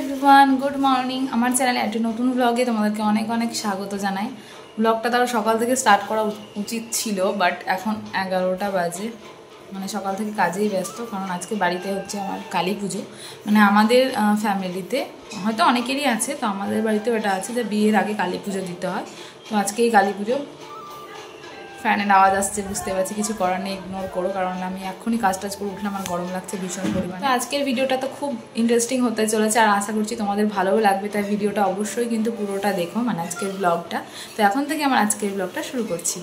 Everyone, good morning. আমার চ্যানেলে একটা নতুন ব্লগে তোমাদেরকে অনেক অনেক স্বাগত জানাই। ব্লগটা তারা সকাল থেকে স্টার্ট করা উচিত ছিল, বাট এখন 11টা বাজে, মানে সকাল থেকে কাজেই ব্যস্ত। কারণ আজকে বাড়িতে হচ্ছে আমার কালী পুজো, মানে আমাদের ফ্যামিলিতে হয়তো অনেকেরই আছে, তো আমাদের বাড়িতেও এটা আছে যে বিয়ের আগে কালী পুজো দিতে হয়। তো আজকেই কালী পুজো। ফ্যানের আওয়াজ আসছে, বুঝতে পারছি, কিছু করার নেই, ইগনোর করো, কারণ আমি এখনই কাজ টাজ করে উঠলে আমার গরম লাগছে ভীষণ পরিমাণে। তো আজকের ভিডিওটা তো খুব ইন্টারেস্টিং হতে চলেছে, আর আশা করছি তোমাদের ভালোও লাগবে, তাই ভিডিওটা অবশ্যই কিন্তু পুরোটা দেখো, মানে আজকের ব্লগটা। তো এখন থেকে আমার আজকের ব্লগটা শুরু করছি।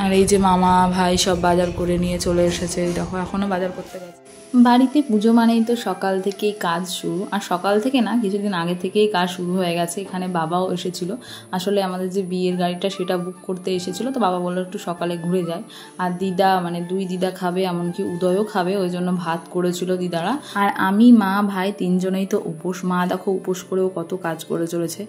আর এই যে মামা ভাই সব বাজার করে নিয়ে চলে এসেছে, দেখো এখনও বাজার করতে গেছে। বাড়িতে পুজো মানেই তো সকাল থেকেই কাজ শুরু, আর সকাল থেকে না, কিছুদিন আগে থেকেই কাজ শুরু হয়ে গেছে। এখানে বাবাও এসেছিল, আসলে আমাদের যে বিয়ের গাড়িটা সেটা বুক করতে এসেছিলো, তো বাবা বললো একটু সকালে ঘুরে যায়। আর দিদা, মানে দুই দিদা খাবে, এমনকি উদয়ও খাবে, ওই জন্য ভাত করেছিল দিদারা। আর আমি, মা, ভাই তিনজনেই তো উপোস। মা দেখো উপোস করেও কত কাজ করে চলেছে,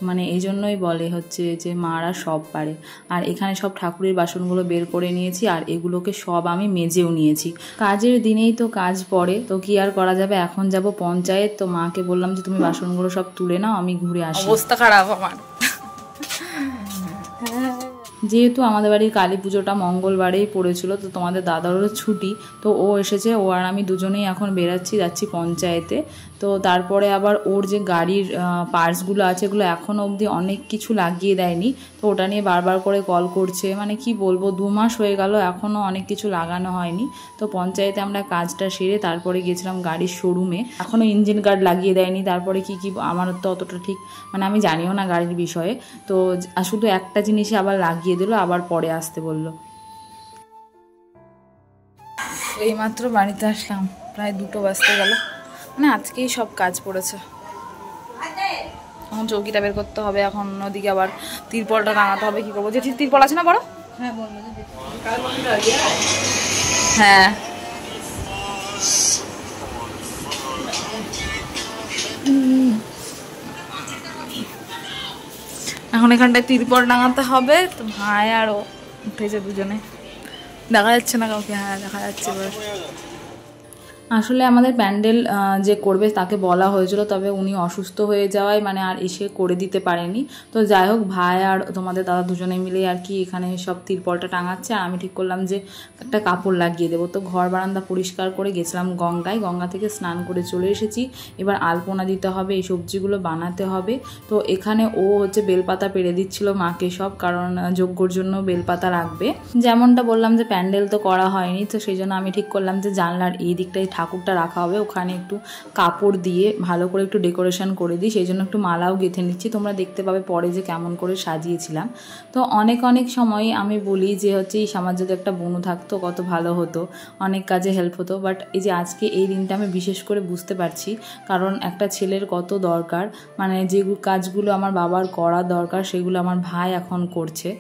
মানে এই জন্যই বলে হচ্ছে যে মারা সব পারে। আর এখানে সব ঠাকুরের বাসনগুলো বের করে নিয়েছি, আর এগুলোকে সব আমি মেজেও নিয়েছি। কাজের দিনেই তো কাজ পড়ে, তো কি আর করা যাবে। এখন যাব পঞ্চায়েত, তো মাকে বললাম যে তুমি বাসনগুলো সব তুলে নাও, আমি ঘুরে আসি। অবস্থা খারাপ আমার। যেহেতু আমাদের বাড়ির কালী পুজোটা মঙ্গলবারেই পড়েছিল, তো তোমাদের দাদারও ছুটি, তো ও এসেছে, ও আর আমি দুজনেই এখন বেরাচ্ছি, যাচ্ছি পঞ্চায়েতে। তো তারপরে আবার ওর যে গাড়ির পার্টসগুলো আছে, এগুলো এখনও অবধি অনেক কিছু লাগিয়ে দেয়নি, তো ওটা নিয়ে বারবার করে কল করছে। মানে কি বলবো, 2 মাস হয়ে গেল, এখনও অনেক কিছু লাগানো হয়নি। তো পঞ্চায়েতে আমরা কাজটা সেরে তারপরে গেছিলাম গাড়ির শোরুমে, এখনও ইঞ্জিন গার্ড লাগিয়ে দেয়নি। তারপরে কি আমার তো অতটা ঠিক, মানে আমি জানিও না গাড়ির বিষয়ে, তো শুধু একটা জিনিসই আবার লাগিয়ে দিল, আবার পরে আসতে বললো। এইমাত্র বাড়িতে আসলাম, প্রায় 2টো বাজতে গেল, মানে আজকেই সব কাজ পড়েছে। এখন চৌকিটা বের করতে হবে, এখন ওদিকে আবার তিরপলটা টাঙাতে হবে। কি করবো, যে ঠিক তিরপল আছে না বড়? হ্যাঁ, এখন এখানটায় তিরপল টাঙাতে হবে। তো ভাই আর ও উঠেছে দুজনে, দেখা যাচ্ছে না কাউকে। হ্যাঁ দেখা যাচ্ছে এবার। আসলে আমাদের প্যান্ডেল যে করবে তাকে বলা হয়েছিল, তবে উনি অসুস্থ হয়ে যাওয়ায় মানে আর এসে করে দিতে পারেনি। তো যাই হোক, ভাই আর তোমাদের দাদা দুজনে মিলে আর কি এখানে সব তিরপলটা টাঙাচ্ছে, আর আমি ঠিক করলাম যে একটা কাপড় লাগিয়ে দেবো। তো ঘর বারান্দা পরিষ্কার করে গেছিলাম গঙ্গায়, গঙ্গা থেকে স্নান করে চলে এসেছি। এবার আলপনা দিতে হবে, এই সবজিগুলো বানাতে হবে। তো এখানে ও হচ্ছে বেলপাতা পেরে দিচ্ছিল মাকে সব, কারণ যজ্ঞর জন্য বেলপাতা রাখবে। যেমনটা বললাম যে প্যান্ডেল তো করা হয়নি, তো সেই জন্য আমি ঠিক করলাম যে জানলার এই দিকটাই ঠাকুরটা রাখা হবে, ওখানে একটু কাপড় দিয়ে ভালো করে একটু ডেকোরেশন করে দিই, সেই জন্য একটু মালাও গেঁথে নিচ্ছি। তোমরা দেখতে পাবে পরে যে কেমন করে সাজিয়েছিলাম। তো অনেক সময় আমি বলি যে হচ্ছে এই সমাজ যদি একটা বোনও থাকতো কত ভালো হতো, অনেক কাজে হেল্প হতো। বাট এই যে আজকে এই দিনটা আমি বিশেষ করে বুঝতে পারছি, কারণ একটা ছেলের কত দরকার, মানে যে কাজগুলো আমার বাবার করা দরকার সেগুলো আমার ভাই এখন করছে।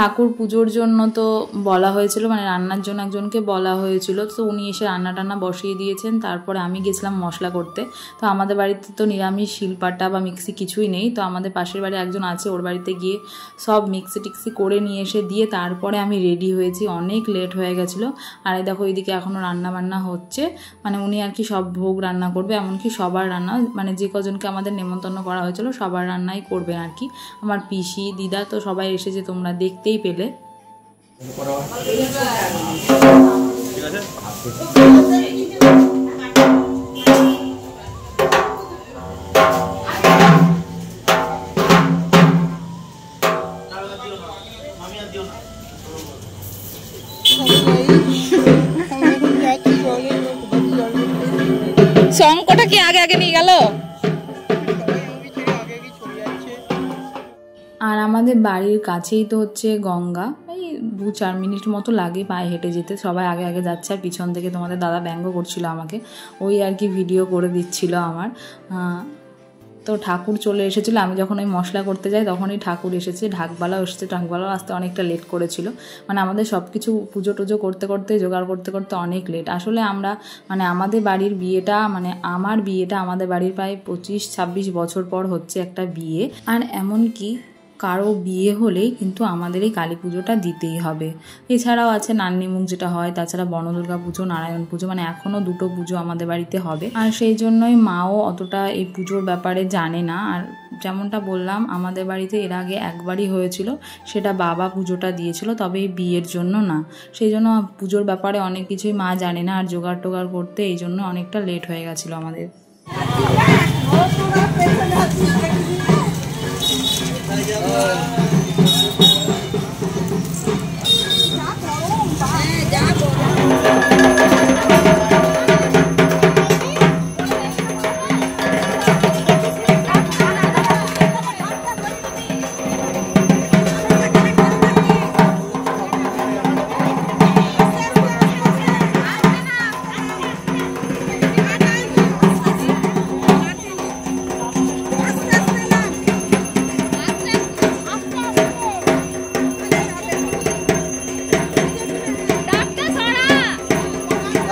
ঠাকুর পুজোর জন্য তো বলা হয়েছিল, মানে রান্নার জন্য একজনকে বলা হয়েছিল, তো উনি এসে রান্না টান্না বসিয়ে দিয়েছেন। তারপরে আমি গেছিলাম মশলা করতে। তো আমাদের বাড়িতে তো নিরামিষ শিলপাটা বা মিক্সি কিছুই নেই, তো আমাদের পাশের বাড়ি একজন আছে, ওর বাড়িতে গিয়ে সব মিক্সি টিক্সি করে নিয়ে এসে দিয়ে তারপরে আমি রেডি হয়েছি। অনেক লেট হয়ে গেছিলো। আর এই দেখো এইদিকে এখনও রান্না বান্না হচ্ছে, মানে উনি আর কি সব ভোগ রান্না করবে, এমনকি সবার রান্না, মানে যে কজনকে আমাদের নেমন্তন্ন করা হয়েছিল সবার রান্নাই করবেন আর কি। আমার পিসি দিদা তো সবাই এসেছে, তোমরা দেখতেই পেলে। শঙ্কটা কি আগে আগে নিয়ে গেল? আর আমাদের বাড়ির কাছেই তো হচ্ছে গঙ্গা, এই 2-4 মিনিট মতো লাগে পায়ে হেঁটে যেতে। সবাই আগে আগে যাচ্ছে, আর পিছন থেকে তোমাদের দাদা ব্যঙ্গ করছিল আমাকে, ওই আর কি ভিডিও করে দিচ্ছিল আমার। তো ঠাকুর চলে এসেছিলো, আমি যখন ওই মশলা করতে যাই তখনই ঠাকুর এসেছে, ঢাকবালাও এসেছে। ঢাকবালাও আসতে অনেকটা লেট করেছিল, মানে আমাদের সব কিছু পুজো টুজো করতে করতে জোগাড় করতে করতে অনেক লেট। আসলে আমরা মানে আমাদের বাড়ির বিয়েটা, মানে আমার বিয়েটা আমাদের বাড়ির প্রায় 25-26 বছর পর হচ্ছে একটা বিয়ে। আর এমনকি কারো বিয়ে হলেই কিন্তু আমাদের এই কালী পুজোটা দিতেই হবে। এছাড়াও আছে নান্নিমুখ যেটা হয়, তাছাড়া বনদুর্গা পুজো, নারায়ণ পুজো, মানে এখনও 2টো পুজো আমাদের বাড়িতে হবে। আর সেই জন্যই মাও অতটা এই পুজোর ব্যাপারে জানে না। আর যেমনটা বললাম, আমাদের বাড়িতে এর আগে একবারই হয়েছিল, সেটা বাবা পুজোটা দিয়েছিল, তবে এই বিয়ের জন্য না। সেই জন্য পুজোর ব্যাপারে অনেক কিছুই মা জানে না, আর জোগাড় টোগাড় করতে এই জন্য অনেকটা লেট হয়ে গেছিলো আমাদের।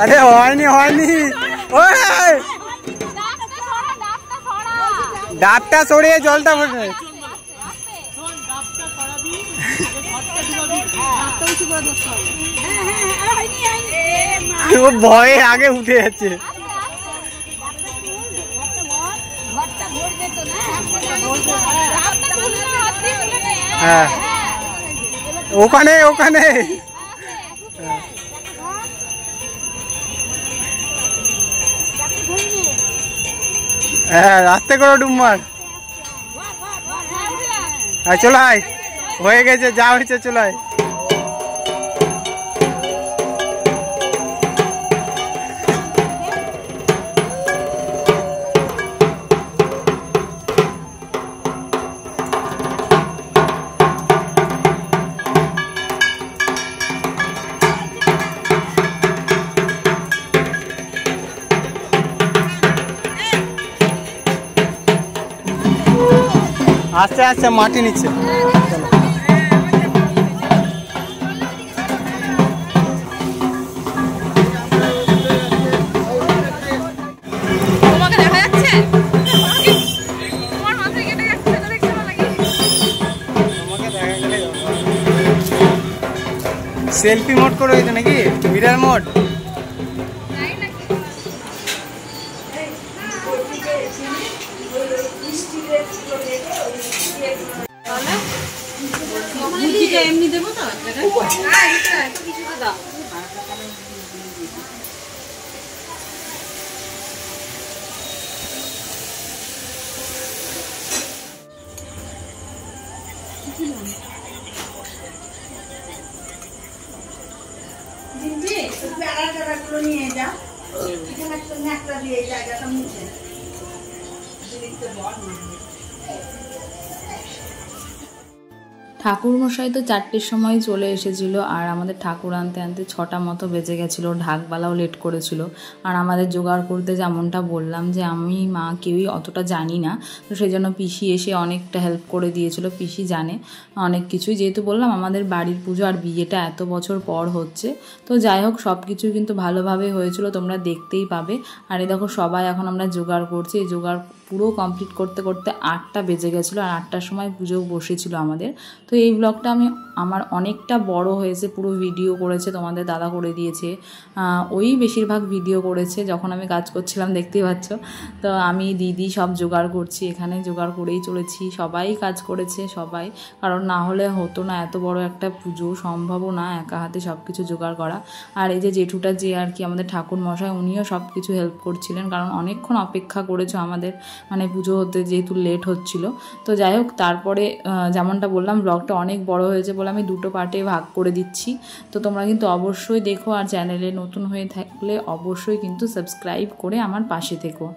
अरे হয়নি ওই ডাবটা সরিয়ে জলটা পড়ে ও ভয়ে আগে উঠে যাচ্ছে। হ্যাঁ ওখানে ওখানে হ্যাঁ রাস্তে করে ডুম্মার। চলো আয়, হয়ে গেছে, যা হয়েছে চলো আয়। আস্তে আস্তে মাটি নিচ্ছে। সেলফি মোড করে হয়েছে নাকি, মিরর মোড। এমনি দেবো তো নিয়ে যা একটা দিয়ে জায়গাটা মুছে ঠাকুরমশাই তো 4টের সময় চলে এসেছিল, আর আমাদের ঠাকুর আনতে আনতে 6টা মতো বেজে গেছিলো। ঢাকবালাও লেট করেছিল। আর আমাদের জোগাড় করতে যেমনটা বললাম যে আমি মা কেউই অতটা জানি না, তো সেই জন্য পিসি এসে অনেকটা হেল্প করে দিয়েছিল। পিসি জানে অনেক কিছুই, যেহেতু বললাম আমাদের বাড়ির পুজো আর বিয়েটা এত বছর পর হচ্ছে। তো যাই হোক, সব কিছু কিন্তু ভালোভাবে হয়েছিল, তোমরা দেখতেই পাবে। আর এই দেখো সবাই এখন আমরা জোগাড় করছি। এই জোগাড় পুরো কমপ্লিট করতে করতে 8টা বেজে গেছিলো, আর 8টার সময় পুজো বসেছিল আমাদের। তো এই ব্লগটা আমার অনেকটা বড় হয়েছে, পুরো ভিডিও করেছে তোমাদের দাদা করে দিয়েছে, ওই বেশিরভাগ ভিডিও করেছে যখন আমি কাজ করছিলাম, দেখতেই পাচ্ছ। তো আমি দিদি সব জোগাড় করছি, এখানে জোগাড় করেই চলেছি। সবাই কাজ করেছে, সবাই, কারণ না হলে হতো না, এত বড় একটা পুজো সম্ভবও না একা হাতে সব কিছু জোগাড় করা। আর এই যে জেঠুটা যে আর কি আমাদের ঠাকুর মশাই, উনিও সব কিছু হেল্প করছিলেন, কারণ অনেকক্ষণ অপেক্ষা করেছো আমাদের, মানে পুজো হতে যেহেতু লেট হচ্ছিল। তো যাই হোক, তারপরে যেমনটা বললাম ব্লগটা অনেক বড় হয়েছে বলে আমি 2টো পার্টে ভাগ করে দিচ্ছি। তো তোমরা কিন্তু অবশ্যই দেখো, আর চ্যানেলে নতুন হয়ে থাকলে অবশ্যই কিন্তু সাবস্ক্রাইব করে আমার পাশে থেকো।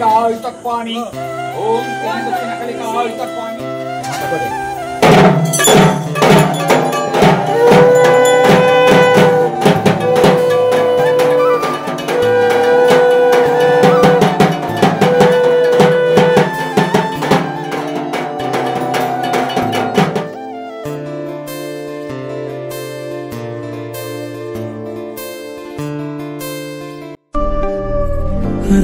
কালিকায় তৎপানি ওম ওম দক্ষিণ কালিকায় তৎপানি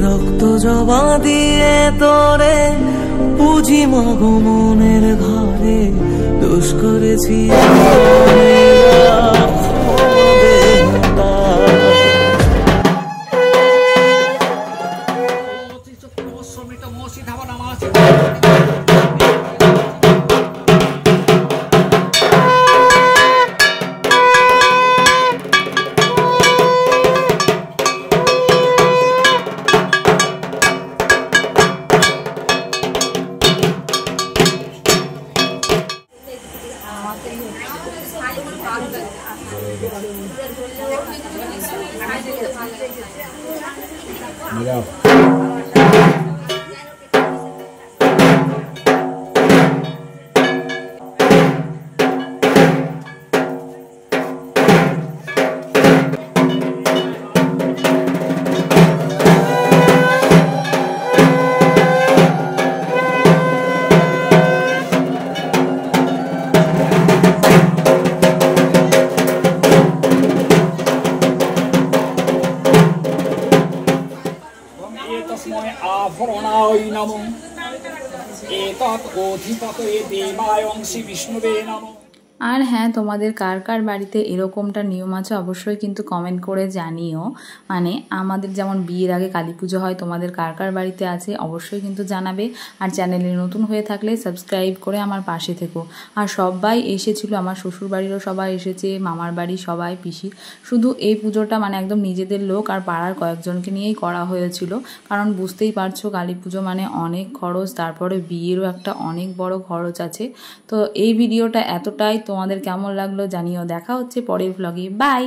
রক্ত জবা দিয়ে তোরে পুজি মাগো মনের ঘরে দোষ করেছি আভরণায় নমঃ এতৎ অধিপতয়ে দেবায় অংশী বিষ্ণুবে নমঃ। আর হ্যাঁ, তোমাদের কার কার বাড়িতে এরকমটা নিয়ম আছে অবশ্যই কিন্তু কমেন্ট করে জানিও। মানে আমাদের যেমন বিয়ের আগে কালী পুজো হয়, তোমাদের কার কার বাড়িতে আছে অবশ্যই কিন্তু জানাবে। আর চ্যানেলে নতুন হয়ে থাকলে সাবস্ক্রাইব করে আমার পাশে থেকো। আর সবাই এসেছিল, আমার শ্বশুর বাড়িরও সবাই এসেছে, মামার বাড়ি সবাই, পিসি। শুধু এই পুজোটা মানে একদম নিজেদের লোক আর পাড়ার কয়েকজনকে নিয়েই করা হয়েছিল, কারণ বুঝতেই পারছো কালী পুজো মানে অনেক খরচ, তারপরে বিয়েরও একটা অনেক বড় খরচ আছে। তো এই ভিডিওটা এতটাই, তোমাদের কেমন লাগলো জানিও। দেখা হচ্ছে পরের ভ্লগে, বাই।